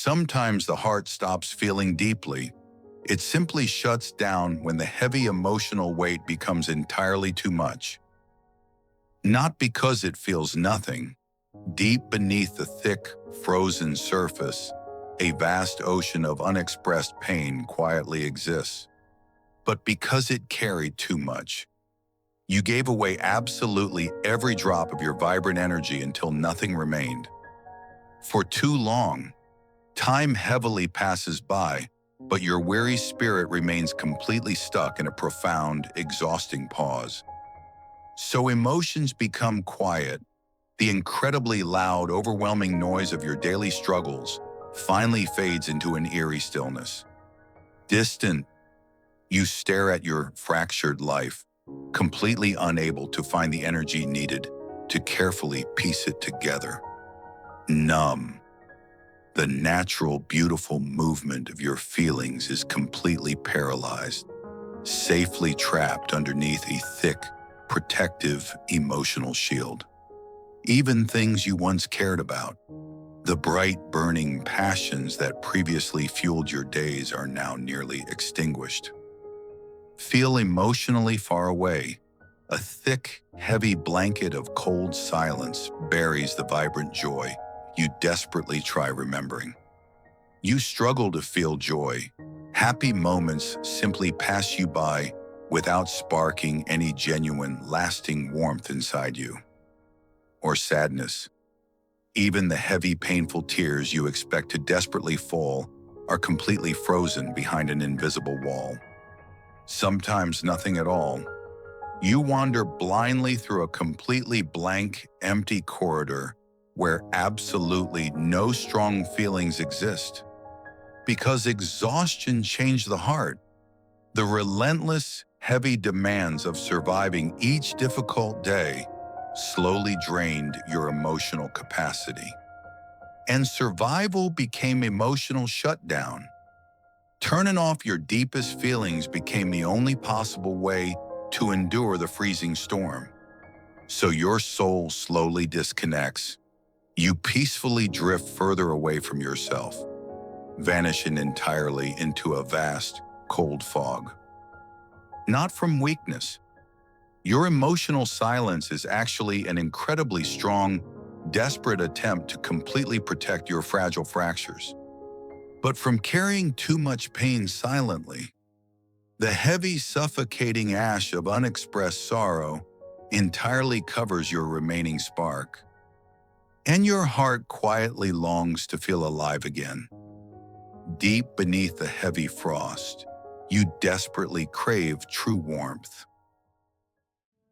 Sometimes the heart stops feeling deeply. It simply shuts down when the heavy emotional weight becomes entirely too much. Not because it feels nothing. Deep beneath the thick, frozen surface, a vast ocean of unexpressed pain quietly exists. But because it carried too much. You gave away absolutely every drop of your vibrant energy until nothing remained. For too long, time heavily passes by, but your weary spirit remains completely stuck in a profound, exhausting pause. So emotions become quiet. The incredibly loud, overwhelming noise of your daily struggles finally fades into an eerie stillness. Distant, you stare at your fractured life, completely unable to find the energy needed to carefully piece it together. Numb. The natural, beautiful movement of your feelings is completely paralyzed, safely trapped underneath a thick, protective, emotional shield. Even things you once cared about, the bright, burning passions that previously fueled your days are now nearly extinguished. Feel emotionally far away. A thick, heavy blanket of cold silence buries the vibrant joy you desperately try remembering. You struggle to feel joy. Happy moments simply pass you by without sparking any genuine, lasting warmth inside you. Or sadness. Even the heavy, painful tears you expect to desperately fall are completely frozen behind an invisible wall. Sometimes nothing at all. You wander blindly through a completely blank, empty corridor where absolutely no strong feelings exist. Because exhaustion changed the heart, the relentless, heavy demands of surviving each difficult day slowly drained your emotional capacity. And survival became emotional shutdown. Turning off your deepest feelings became the only possible way to endure the freezing storm. So your soul slowly disconnects. You peacefully drift further away from yourself, vanishing entirely into a vast, cold fog. Not from weakness. Your emotional silence is actually an incredibly strong, desperate attempt to completely protect your fragile fractures. But from carrying too much pain silently, the heavy, suffocating ash of unexpressed sorrow entirely covers your remaining spark. And your heart quietly longs to feel alive again. Deep beneath the heavy frost, you desperately crave true warmth.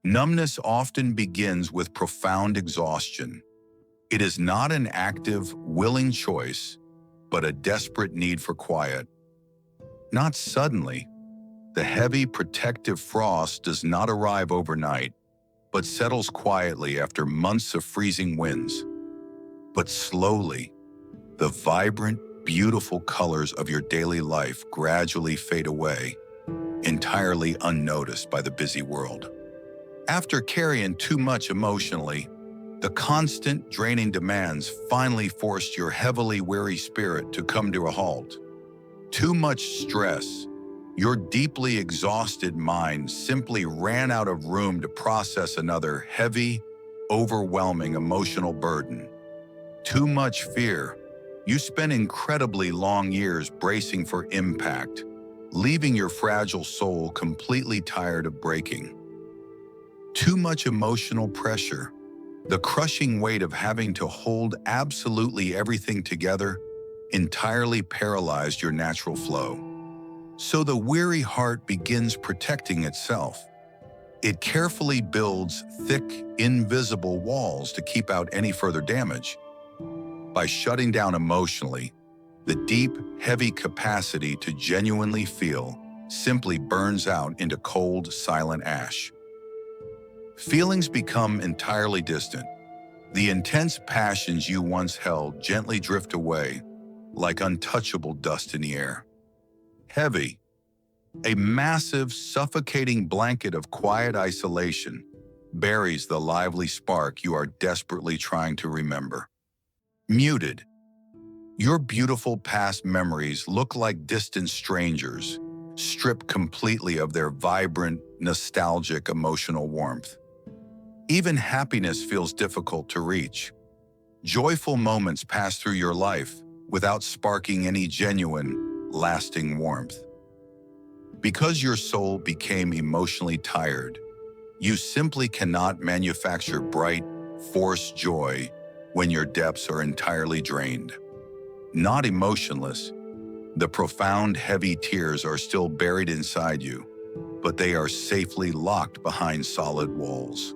Numbness often begins with profound exhaustion. It is not an active, willing choice, but a desperate need for quiet. Not suddenly. The heavy, protective frost does not arrive overnight, but settles quietly after months of freezing winds. But slowly, the vibrant, beautiful colors of your daily life gradually fade away, entirely unnoticed by the busy world. After carrying too much emotionally, the constant, draining demands finally forced your heavily weary spirit to come to a halt. Too much stress. Your deeply exhausted mind simply ran out of room to process another heavy, overwhelming emotional burden. Too much fear. You spent incredibly long years bracing for impact, leaving your fragile soul completely tired of breaking. Too much emotional pressure. The crushing weight of having to hold absolutely everything together entirely paralyzed your natural flow. So the weary heart begins protecting itself. It carefully builds thick, invisible walls to keep out any further damage. By shutting down emotionally, the deep, heavy capacity to genuinely feel simply burns out into cold, silent ash. Feelings become entirely distant. The intense passions you once held gently drift away, like untouchable dust in the air. Heavy, a massive, suffocating blanket of quiet isolation buries the lively spark you are desperately trying to remember. Muted, Your beautiful past memories look like distant strangers, stripped completely of their vibrant, nostalgic emotional warmth. Even happiness feels difficult to reach. Joyful moments pass through your life without sparking any genuine, lasting warmth. Because your soul became emotionally tired, you simply cannot manufacture bright, forced joy when your depths are entirely drained. Not emotionless, the profound, heavy tears are still buried inside you, but they are safely locked behind solid walls.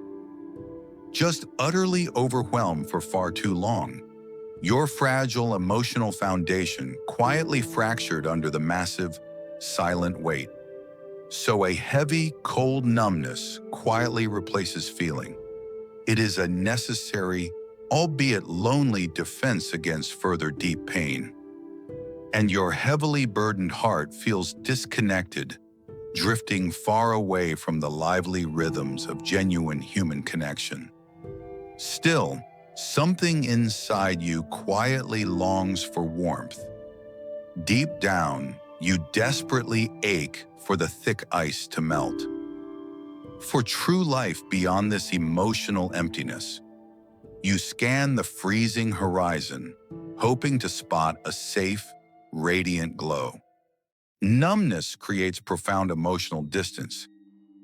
Just utterly overwhelmed for far too long, your fragile emotional foundation quietly fractured under the massive, silent weight. So a heavy, cold numbness quietly replaces feeling. It is a necessary, albeit lonely, defense against further deep pain. And your heavily burdened heart feels disconnected, drifting far away from the lively rhythms of genuine human connection. Still, something inside you quietly longs for warmth. Deep down, you desperately ache for the thick ice to melt. For true life beyond this emotional emptiness. You scan the freezing horizon, hoping to spot a safe, radiant glow. Numbness creates profound emotional distance.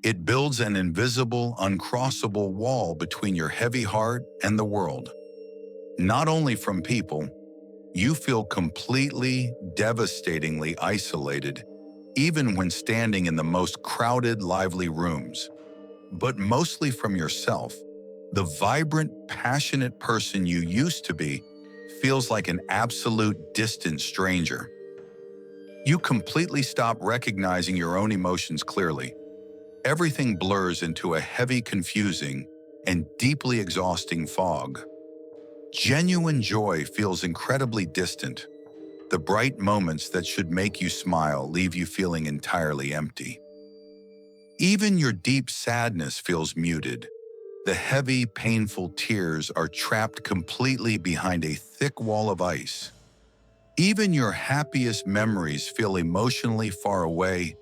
It builds an invisible, uncrossable wall between your heavy heart and the world. Not only from people, you feel completely, devastatingly isolated, even when standing in the most crowded, lively rooms, but mostly from yourself. The vibrant, passionate person you used to be feels like an absolute distant stranger. You completely stop recognizing your own emotions clearly. Everything blurs into a heavy, confusing, and deeply exhausting fog. Genuine joy feels incredibly distant. The bright moments that should make you smile leave you feeling entirely empty. Even your deep sadness feels muted. The heavy, painful tears are trapped completely behind a thick wall of ice. Even your happiest memories feel emotionally far away,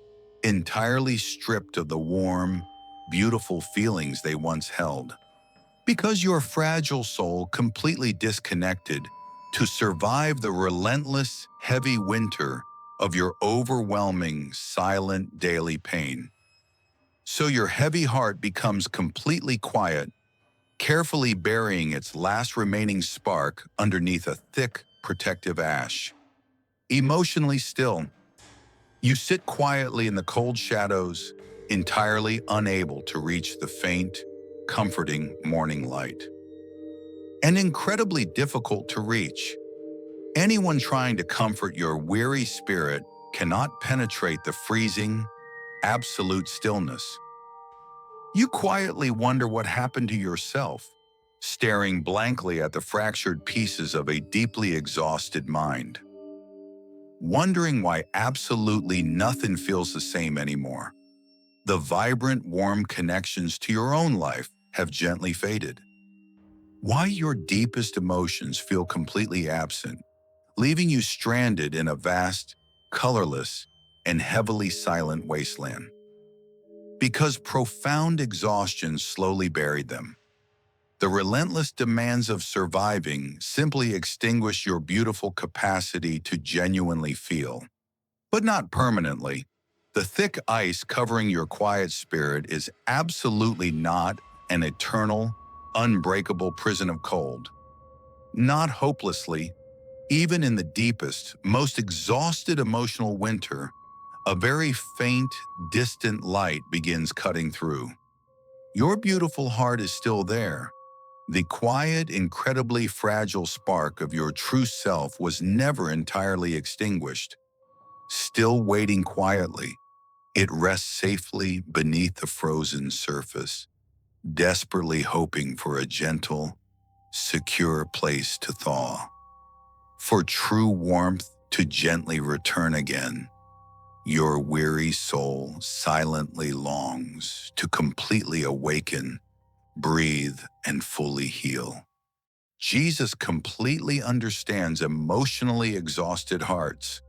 entirely stripped of the warm, beautiful feelings they once held. Because your fragile soul completely disconnected to survive the relentless, heavy winter of your overwhelming, silent daily pain. So your heavy heart becomes completely quiet, carefully burying its last remaining spark underneath a thick, protective ash. Emotionally still, you sit quietly in the cold shadows, entirely unable to reach the faint, comforting morning light. And incredibly difficult to reach. Anyone trying to comfort your weary spirit cannot penetrate the freezing, absolute stillness. You quietly wonder what happened to yourself, staring blankly at the fractured pieces of a deeply exhausted mind. Wondering why absolutely nothing feels the same anymore. The vibrant, warm connections to your own life have gently faded. Why your deepest emotions feel completely absent, leaving you stranded in a vast, colorless, and heavily silent wasteland. Because profound exhaustion slowly buried them. The relentless demands of surviving simply extinguish your beautiful capacity to genuinely feel. But not permanently. The thick ice covering your quiet spirit is absolutely not an eternal, unbreakable prison of cold. Not hopelessly, even in the deepest, most exhausted emotional winter, a very faint, distant light begins cutting through. Your beautiful heart is still there. The quiet, incredibly fragile spark of your true self was never entirely extinguished. Still waiting quietly, it rests safely beneath the frozen surface, desperately hoping for a gentle, secure place to thaw. For true warmth to gently return again, your weary soul silently longs to completely awaken, breathe, and fully heal. Jesus completely understands emotionally exhausted hearts.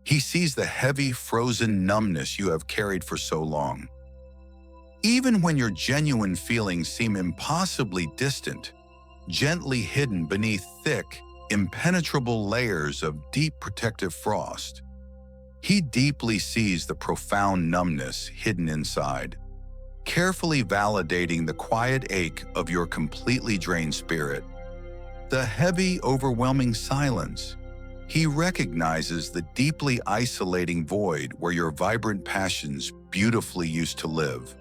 He sees the heavy, frozen numbness you have carried for so long. Even when your genuine feelings seem impossibly distant, gently hidden beneath thick, impenetrable layers of deep protective frost, he deeply sees the profound numbness hidden inside, carefully validating the quiet ache of your completely drained spirit. The heavy, overwhelming silence. He recognizes the deeply isolating void where your vibrant passions beautifully used to live.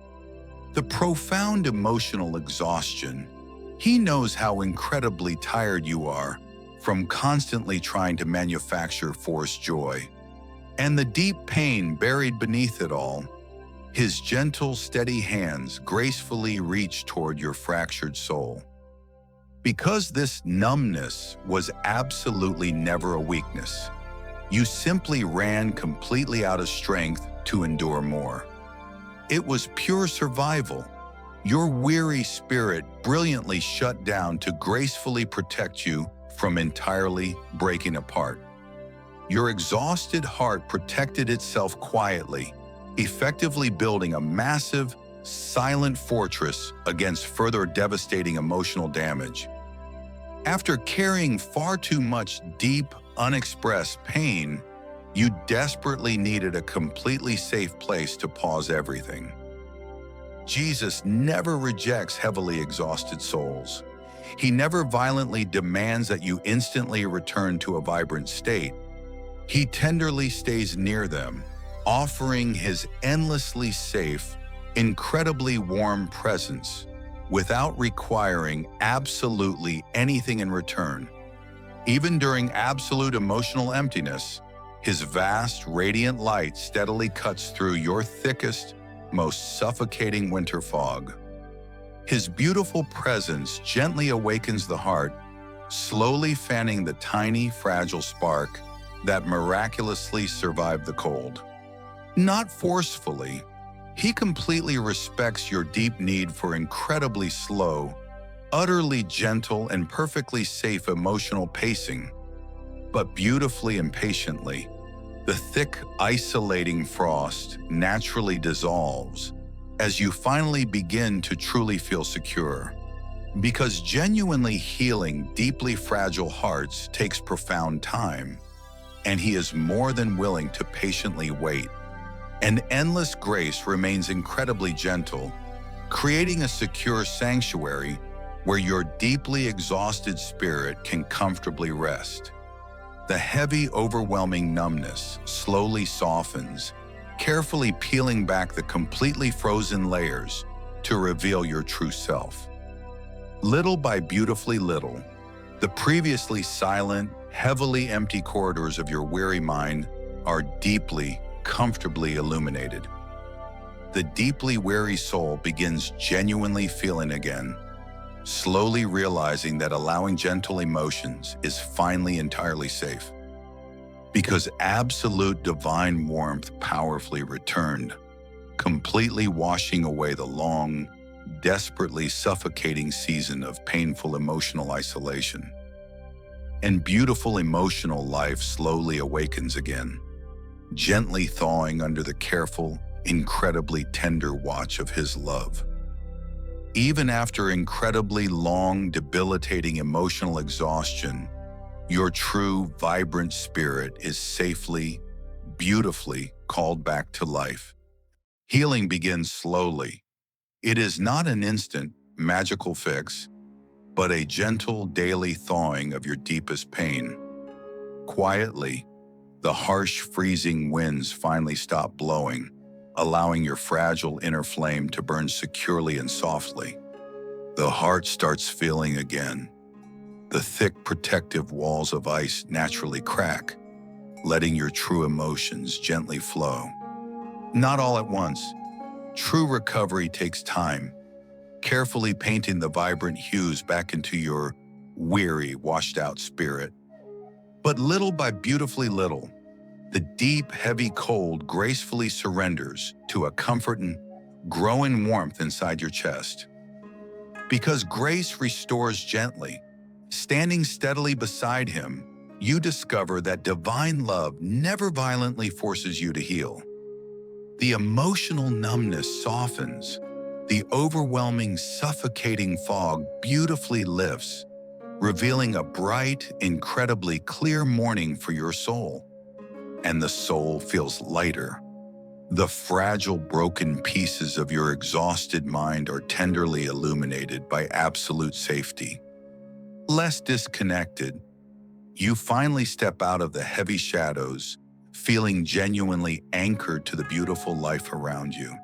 The profound emotional exhaustion. He knows how incredibly tired you are from constantly trying to manufacture forced joy. And the deep pain buried beneath it all. His gentle, steady hands gracefully reach toward your fractured soul. Because this numbness was absolutely never a weakness, you simply ran completely out of strength to endure more. It was pure survival. Your weary spirit brilliantly shut down to gracefully protect you from entirely breaking apart. Your exhausted heart protected itself quietly, effectively building a massive, silent fortress against further devastating emotional damage. After carrying far too much deep, unexpressed pain, you desperately needed a completely safe place to pause everything. Jesus never rejects heavily exhausted souls. He never violently demands that you instantly return to a vibrant state. He tenderly stays near them, offering his endlessly safe, incredibly warm presence, without requiring absolutely anything in return. Even during absolute emotional emptiness, his vast, radiant light steadily cuts through your thickest, most suffocating winter fog. His beautiful presence gently awakens the heart, slowly fanning the tiny, fragile spark that miraculously survived the cold. Not forcefully, he completely respects your deep need for incredibly slow, utterly gentle, and perfectly safe emotional pacing. But beautifully and patiently, the thick, isolating frost naturally dissolves as you finally begin to truly feel secure. Because genuinely healing deeply fragile hearts takes profound time, and he is more than willing to patiently wait. An endless grace remains incredibly gentle, creating a secure sanctuary where your deeply exhausted spirit can comfortably rest. The heavy, overwhelming numbness slowly softens, carefully peeling back the completely frozen layers to reveal your true self. Little by beautifully little, the previously silent, heavily empty corridors of your weary mind are deeply, comfortably illuminated. The deeply weary soul begins genuinely feeling again, slowly realizing that allowing gentle emotions is finally entirely safe. Because absolute divine warmth powerfully returned, completely washing away the long, desperately suffocating season of painful emotional isolation. And beautiful emotional life slowly awakens again, gently thawing under the careful, incredibly tender watch of his love. Even after incredibly long, debilitating emotional exhaustion, your true, vibrant spirit is safely, beautifully called back to life. Healing begins slowly. It is not an instant, magical fix, but a gentle, daily thawing of your deepest pain. Quietly, the harsh, freezing winds finally stop blowing, allowing your fragile inner flame to burn securely and softly. The heart starts feeling again. The thick, protective walls of ice naturally crack, letting your true emotions gently flow. Not all at once. True recovery takes time, carefully painting the vibrant hues back into your weary, washed-out spirit. But little by beautifully little, the deep, heavy cold gracefully surrenders to a comforting, growing warmth inside your chest. Because grace restores gently, Standing steadily beside him, you discover that divine love never violently forces you to heal. The emotional numbness softens. The overwhelming, suffocating fog beautifully lifts, revealing a bright, incredibly clear morning for your soul. And the soul feels lighter. The fragile, broken pieces of your exhausted mind are tenderly illuminated by absolute safety. Less disconnected, you finally step out of the heavy shadows, feeling genuinely anchored to the beautiful life around you.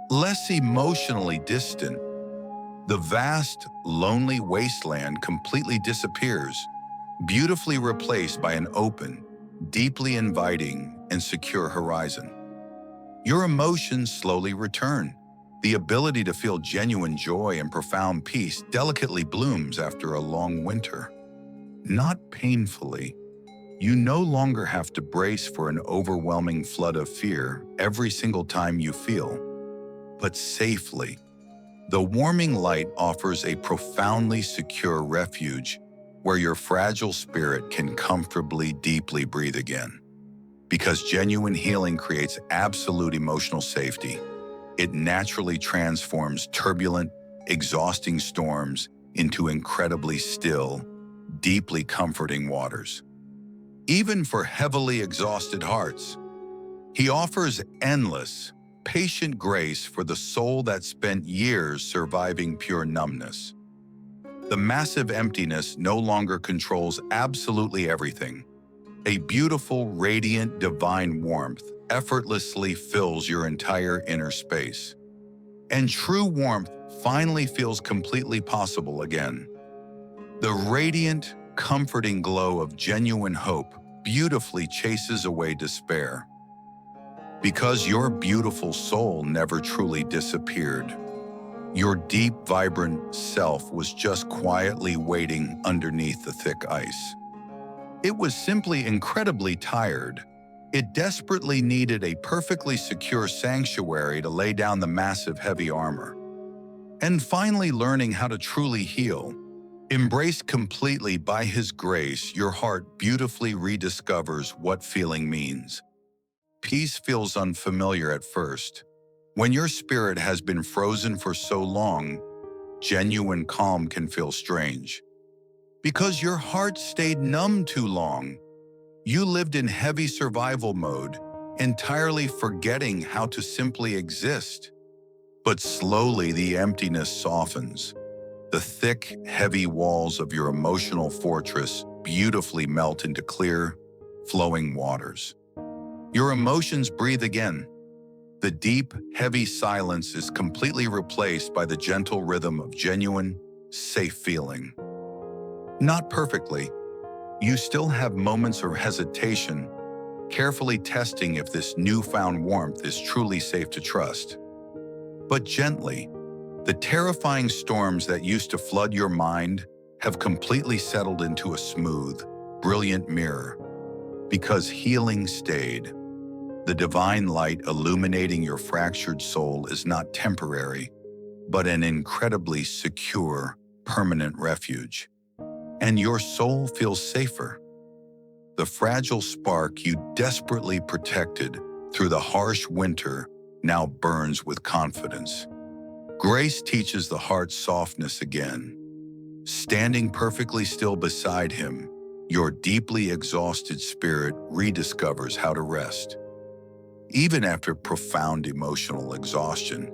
Less emotionally distant, the vast, lonely wasteland completely disappears, beautifully replaced by an open, deeply inviting, and secure horizon. Your emotions slowly return. The ability to feel genuine joy and profound peace delicately blooms after a long winter. Not painfully, you no longer have to brace for an overwhelming flood of fear every single time you feel, but safely. The warming light offers a profoundly secure refuge where your fragile spirit can comfortably, deeply breathe again. Because genuine healing creates absolute emotional safety, it naturally transforms turbulent, exhausting storms into incredibly still, deeply comforting waters. Even for heavily exhausted hearts, he offers endless, patient grace for the soul that spent years surviving pure numbness. The massive emptiness no longer controls absolutely everything. A beautiful, radiant, divine warmth effortlessly fills your entire inner space. And true warmth finally feels completely possible again. The radiant, comforting glow of genuine hope beautifully chases away despair. Because your beautiful soul never truly disappeared. Your deep, vibrant self was just quietly waiting underneath the thick ice. It was simply incredibly tired. It desperately needed a perfectly secure sanctuary to lay down the massive heavy armor. And finally learning how to truly heal. Embraced completely by his grace, your heart beautifully rediscovers what feeling means. Peace feels unfamiliar at first. When your spirit has been frozen for so long, genuine calm can feel strange. Because your heart stayed numb too long, you lived in heavy survival mode, entirely forgetting how to simply exist. But slowly the emptiness softens. The thick, heavy walls of your emotional fortress beautifully melt into clear, flowing waters. Your emotions breathe again. The deep, heavy silence is completely replaced by the gentle rhythm of genuine, safe feeling. Not perfectly. You still have moments of hesitation, carefully testing if this newfound warmth is truly safe to trust. But gently, the terrifying storms that used to flood your mind have completely settled into a smooth, brilliant mirror. Because healing stayed. The divine light illuminating your fractured soul is not temporary, but an incredibly secure, permanent refuge. And your soul feels safer. The fragile spark you desperately protected through the harsh winter now burns with confidence. Grace teaches the heart softness again. Standing perfectly still beside him, your deeply exhausted spirit rediscovers how to rest. Even after profound emotional exhaustion,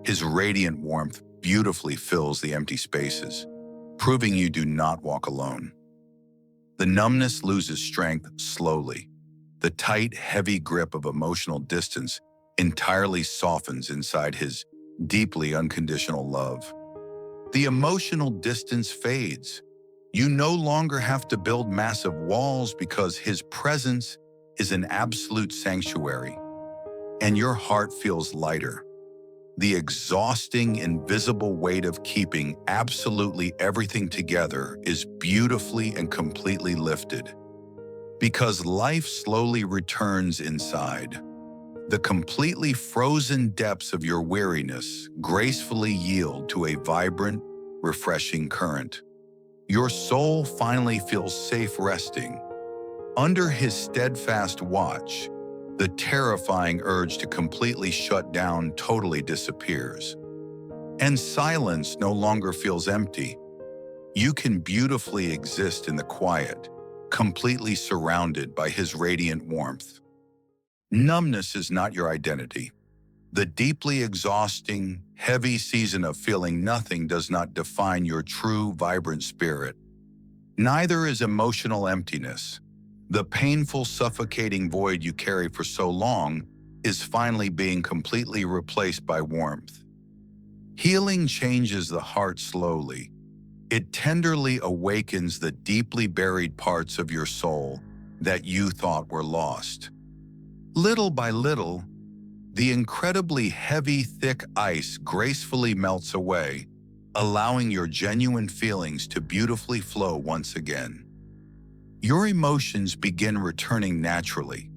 his radiant warmth beautifully fills the empty spaces, proving you do not walk alone. The numbness loses strength slowly. The tight, heavy grip of emotional distance entirely softens inside his deeply unconditional love. The emotional distance fades. You no longer have to build massive walls because his presence is an absolute sanctuary, and your heart feels lighter. The exhausting, invisible weight of keeping absolutely everything together is beautifully and completely lifted. Because life slowly returns inside, the completely frozen depths of your weariness gracefully yield to a vibrant, refreshing current. Your soul finally feels safe resting. Under his steadfast watch, the terrifying urge to completely shut down totally disappears. And silence no longer feels empty. You can beautifully exist in the quiet, completely surrounded by his radiant warmth. Numbness is not your identity. The deeply exhausting, heavy season of feeling nothing does not define your true, vibrant spirit. Neither is emotional emptiness. The painful, suffocating void you carry for so long is finally being completely replaced by warmth. Healing changes the heart slowly. It tenderly awakens the deeply buried parts of your soul that you thought were lost. Little by little, the incredibly heavy, thick ice gracefully melts away, allowing your genuine feelings to beautifully flow once again. Your emotions begin returning naturally.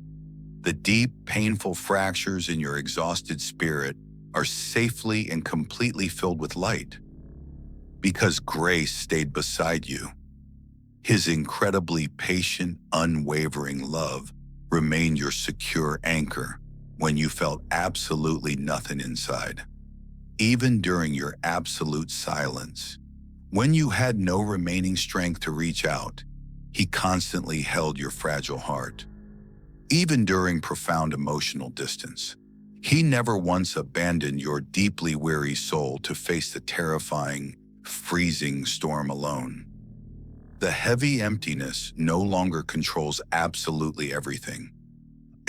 The deep, painful fractures in your exhausted spirit are safely and completely filled with light, because grace stayed beside you. His incredibly patient, unwavering love remained your secure anchor when you felt absolutely nothing inside. Even during your absolute silence, when you had no remaining strength to reach out, he constantly held your fragile heart. Even during profound emotional distance, he never once abandoned your deeply weary soul to face the terrifying, freezing storm alone. The heavy emptiness no longer controls absolutely everything.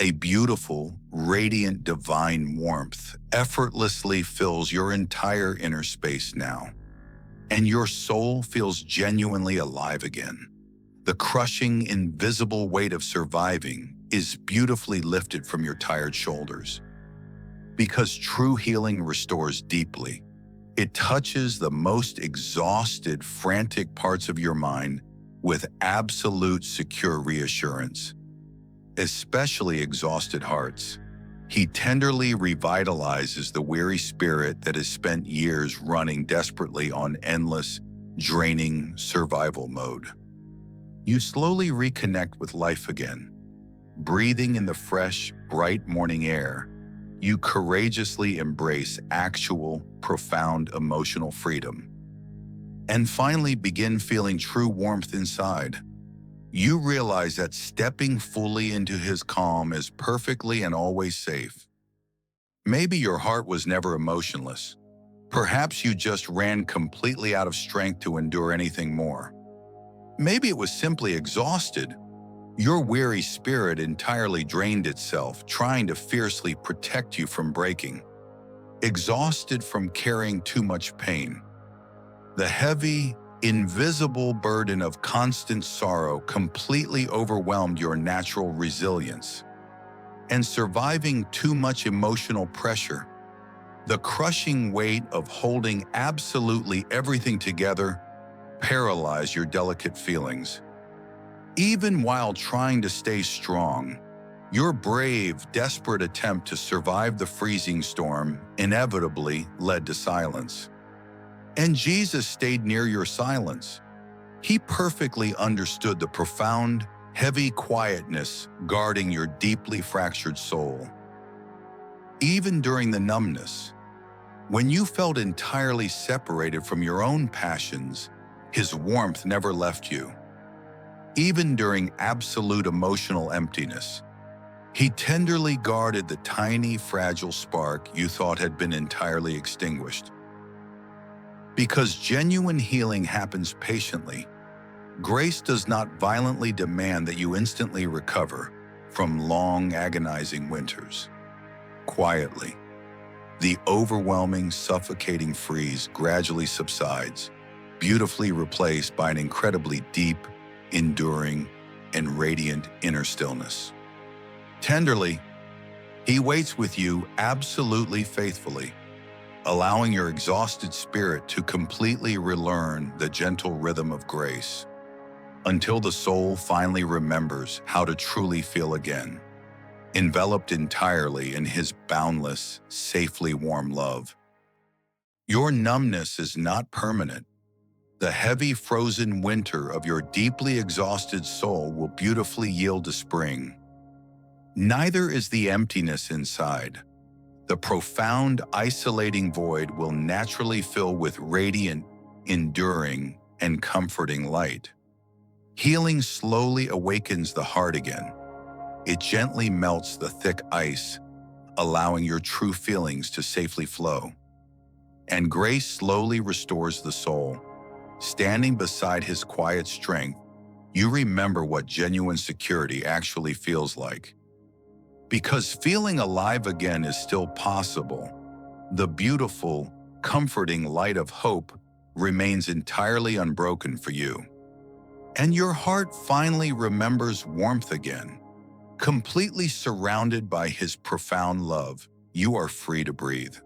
A beautiful, radiant, divine warmth effortlessly fills your entire inner space now, and your soul feels genuinely alive again. The crushing, invisible weight of surviving is beautifully lifted from your tired shoulders. Because true healing restores deeply. It touches the most exhausted, frantic parts of your mind with absolute secure reassurance. Especially exhausted hearts. He tenderly revitalizes the weary spirit that has spent years running desperately on endless, draining survival mode. You slowly reconnect with life again. Breathing in the fresh, bright morning air, you courageously embrace actual, profound emotional freedom. And finally begin feeling true warmth inside. You realize that stepping fully into his calm is perfectly and always safe. Maybe your heart was never emotionless. Perhaps you just ran completely out of strength to endure anything more. Maybe it was simply exhausted. Your weary spirit entirely drained itself, trying to fiercely protect you from breaking. Exhausted from carrying too much pain. The heavy, invisible burden of constant sorrow completely overwhelmed your natural resilience. And surviving too much emotional pressure, the crushing weight of holding absolutely everything together, paralyzed your delicate feelings. Even while trying to stay strong, your brave, desperate attempt to survive the freezing storm inevitably led to silence. And Jesus stayed near your silence. He perfectly understood the profound, heavy quietness guarding your deeply fractured soul. Even during the numbness, when you felt entirely separated from your own passions, his warmth never left you. Even during absolute emotional emptiness, he tenderly guarded the tiny, fragile spark you thought had been entirely extinguished. Because genuine healing happens patiently, grace does not violently demand that you instantly recover from long, agonizing winters. Quietly, the overwhelming, suffocating freeze gradually subsides, beautifully replaced by an incredibly deep, enduring, and radiant inner stillness. Tenderly, he waits with you absolutely faithfully, allowing your exhausted spirit to completely relearn the gentle rhythm of grace, until the soul finally remembers how to truly feel again, enveloped entirely in his boundless, safely warm love. Your numbness is not permanent. The heavy frozen winter of your deeply exhausted soul will beautifully yield to spring. Neither is the emptiness inside. The profound, isolating void will naturally fill with radiant, enduring, and comforting light. Healing slowly awakens the heart again. It gently melts the thick ice, allowing your true feelings to safely flow. And grace slowly restores the soul. Standing beside his quiet strength, you remember what genuine security actually feels like. Because feeling alive again is still possible, the beautiful, comforting light of hope remains entirely unbroken for you. And your heart finally remembers warmth again. Completely surrounded by his profound love, you are free to breathe.